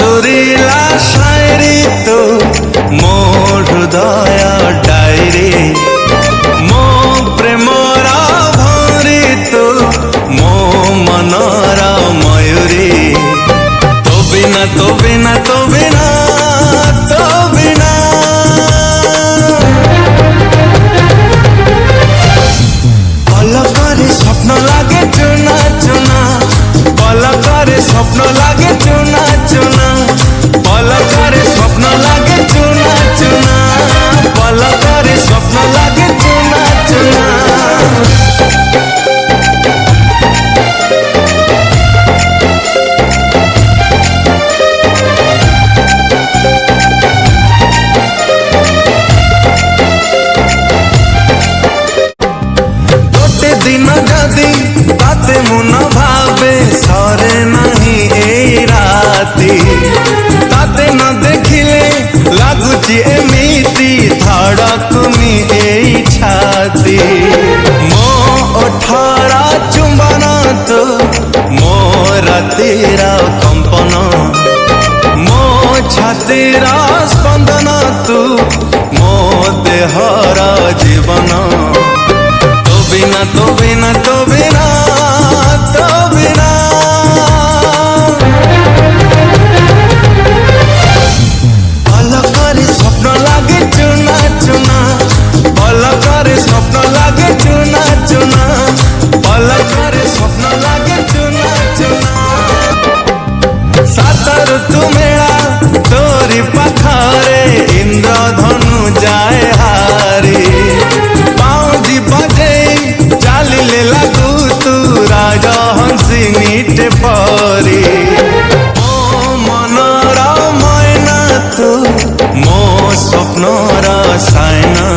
सुरीला शायरी तो मो हृदय डायरी मो प्रेमरा भरी तो मो मनरा मयूरी तो बिना तो बिना तो बिना तो बिना पलकरे स्वप्न लागे चुना चुना पलकरे स्वप्न लागे चुना चुना पलकरे स्वप्न लागे चुना चुना पलकरे स्वप्न लागे चुना चुना दिन जदि ताते मुन भावे सरे नहीं ए राती ताते न देखिले लागुची एमिति धड़कमी ए छाती मो ओठरा चुंबन तो मो रातिर कंपन मो छातीर स्पंदन तू मो देहर जीवन तो बिना तो बिना तो बिना पलकरे स्वप्न लागे चुना चुना पलकरे स्वप्न लागे चुना चुना पलकरे स्वप्न लागे चुना चुना सात ऋतु मेला तोरी पाखरे इंद्रधनु जाए हारी पाउजी बजे चालिले लागू तू राजहंसी मीटे परी मो मनरा मैना तू मो स्वप्नर सायना